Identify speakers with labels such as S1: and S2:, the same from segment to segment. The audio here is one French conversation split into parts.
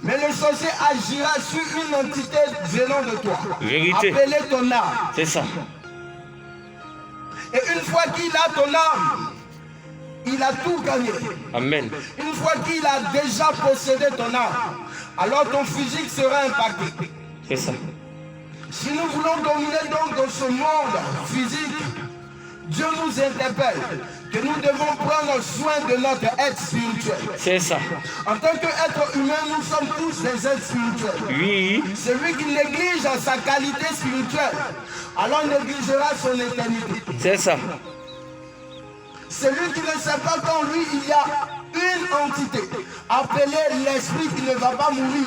S1: Mais le sorcier agira sur une entité venant de toi.
S2: Vérité.
S1: Appelée ton âme.
S2: C'est ça.
S1: Et une fois qu'il a ton âme, il a tout gagné.
S2: Amen.
S1: Une fois qu'il a déjà possédé ton âme, alors ton physique sera impacté.
S2: C'est ça.
S1: Si nous voulons dominer donc dans ce monde physique, Dieu nous interpelle que nous devons prendre soin de notre être spirituel.
S2: C'est ça.
S1: En tant qu'être humain, nous sommes tous des êtres spirituels.
S2: Oui.
S1: Celui qui néglige sa qualité spirituelle, alors négligera son éternité.
S2: C'est ça.
S1: Celui qui ne sait pas qu'en lui, il y a une entité appelée l'esprit qui ne va pas mourir.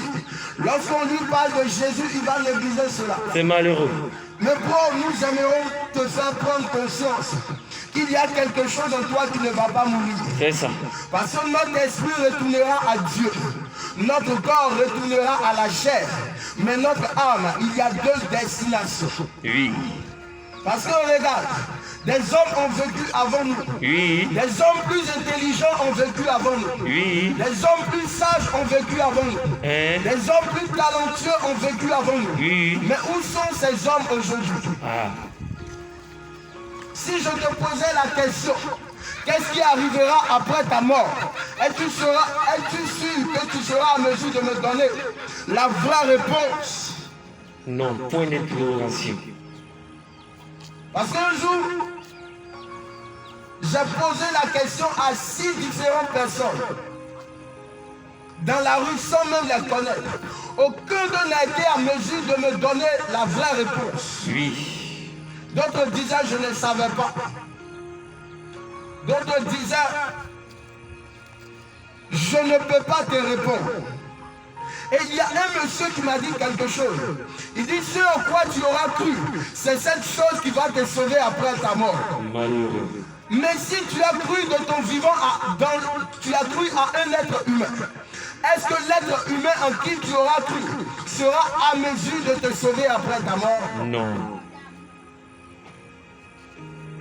S1: Lorsqu'on lui parle de Jésus, il va négliger cela.
S2: C'est malheureux.
S1: Mais pour nous aimerons te faire prendre conscience qu'il y a quelque chose en toi qui ne va pas mourir.
S2: C'est ça.
S1: Parce que notre esprit retournera à Dieu. Notre corps retournera à la chair. Mais notre âme, il y a deux destinations.
S2: Oui.
S1: Parce que regarde, des hommes ont vécu avant nous.
S2: Oui.
S1: Des hommes plus intelligents ont vécu avant nous.
S2: Oui.
S1: Des hommes plus sages ont vécu avant nous.
S2: Hein?
S1: Des hommes plus talentueux ont vécu avant nous.
S2: Oui.
S1: Mais où sont ces hommes aujourd'hui?
S2: Ah.
S1: Si je te posais la question, qu'est-ce qui arrivera après ta mort? Es-tu sûr que tu seras en mesure de me donner la vraie réponse?
S2: Non, point d'interrogation.
S1: Parce qu'un jour, j'ai posé la question à 6 différentes personnes dans la rue sans même les connaître. Aucun d'eux n'a été en mesure de me donner la vraie réponse.
S2: Oui.
S1: D'autres disaient je ne savais pas. D'autres disaient je ne peux pas te répondre. Et il y a un monsieur qui m'a dit quelque chose. Il dit ce en quoi tu auras cru, c'est cette chose qui va te sauver après ta mort.
S2: Malheureux.
S1: Mais si tu as cru de ton vivant, tu as cru à un être humain, est-ce que l'être humain en qui tu auras cru sera à mesure de te sauver après ta mort?
S2: Non.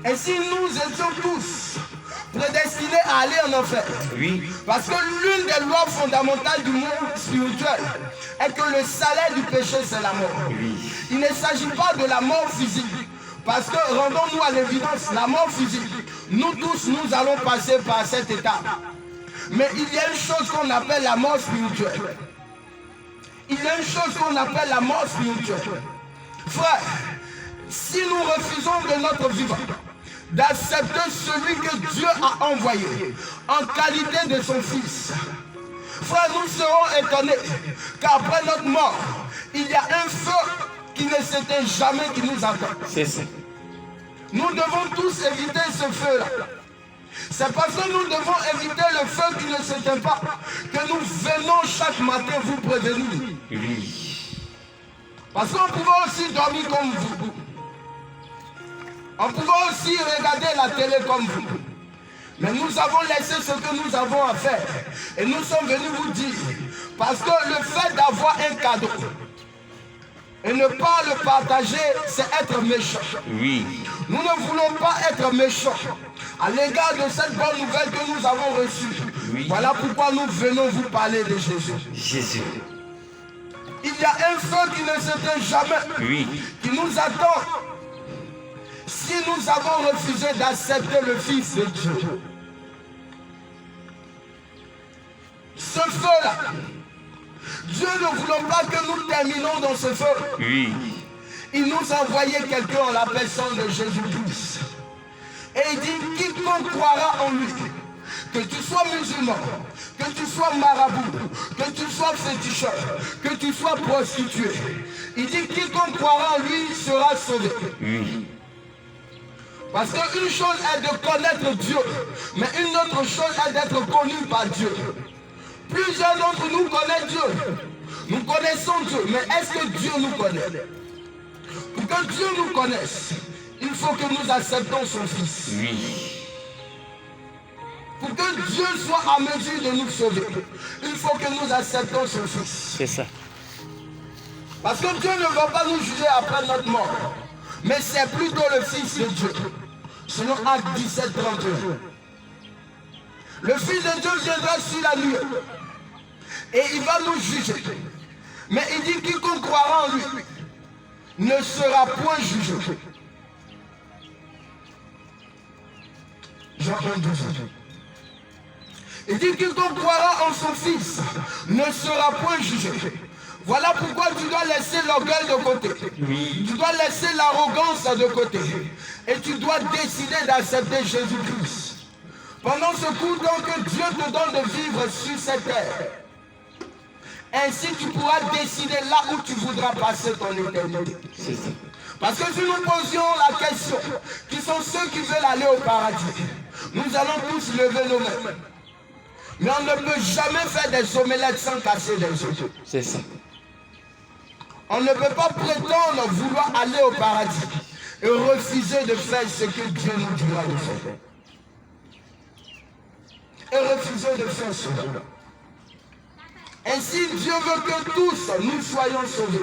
S1: Et si nous étions tous prédestinés à aller en enfer?
S2: Oui.
S1: Parce que l'une des lois fondamentales du monde spirituel est que le salaire du péché, c'est la mort.
S2: Oui.
S1: Il ne s'agit pas de la mort physique. Parce que, rendons-nous à l'évidence, la mort physique, nous tous, nous allons passer par cette étape. Mais il y a une chose qu'on appelle la mort spirituelle. Il y a une chose qu'on appelle la mort spirituelle. Frère, si nous refusons de notre vivant d'accepter celui que Dieu a envoyé en qualité de son Fils, frère, nous serons étonnés qu'après notre mort, il y a un feu qui ne s'éteint jamais qui nous attend.
S2: C'est ça.
S1: Nous devons tous éviter ce feu-là. C'est parce que nous devons éviter le feu qui ne s'éteint pas que nous venons chaque matin vous prévenir.
S2: Oui.
S1: Parce qu'on pouvait aussi dormir comme vous. On pouvait aussi regarder la télé comme vous. Mais nous avons laissé ce que nous avons à faire. Et nous sommes venus vous dire. Parce que le fait d'avoir un cadeau et ne pas le partager, c'est être méchant.
S2: Oui.
S1: Nous ne voulons pas être méchants à l'égard de cette bonne nouvelle que nous avons reçue.
S2: Oui.
S1: Voilà pourquoi nous venons vous parler de Jésus.
S2: Jésus.
S1: Il y a un feu qui ne s'éteint jamais,
S2: Oui.
S1: qui nous attend si nous avons refusé d'accepter le Fils de Dieu. Ce feu-là, Dieu ne voulant pas que nous terminons dans ce feu.
S2: Oui.
S1: Il nous a envoyé quelqu'un en la personne de Jésus-Christ. Et il dit, quiconque croira en lui, que tu sois musulman, que tu sois marabout, que tu sois féticheur, que tu sois prostitué, il dit, quiconque croira en lui sera sauvé.
S2: Oui.
S1: Parce qu'une chose est de connaître Dieu, mais une autre chose est d'être connu par Dieu. Plusieurs d'entre nous connaissent Dieu. Nous connaissons Dieu, mais est-ce que Dieu nous connaît? Pour que Dieu nous connaisse, il faut que nous acceptons son Fils.
S2: Oui.
S1: Pour que Dieu soit en mesure de nous sauver, il faut que nous acceptons son Fils.
S2: C'est ça.
S1: Parce que Dieu ne va pas nous juger après notre mort, mais c'est plutôt le Fils de Dieu. Selon Acte 17, 31. Le Fils de Dieu viendra sur la nuée. Et il va nous juger. Mais il dit quiconque croira en lui ne sera point jugé. Jean 1, 12. Il dit quiconque croira en son Fils ne sera point jugé. Voilà pourquoi tu dois laisser l'orgueil de côté.
S2: Oui.
S1: Tu dois laisser l'arrogance de côté. Et tu dois décider d'accepter Jésus-Christ. Pendant ce coup, donc, Dieu te donne de vivre sur cette terre. Ainsi, tu pourras décider là où tu voudras passer ton éternité.
S2: C'est ça.
S1: Parce que si nous posions la question, qui sont ceux qui veulent aller au paradis, nous allons tous lever nos mains. Mais on ne peut jamais faire des omelettes sans casser des œufs.
S2: C'est ça.
S1: On ne peut pas prétendre vouloir aller au paradis et refuser de faire ce que Dieu nous dira de faire. Et refuser de faire cela. Ainsi, Dieu veut que tous nous soyons sauvés.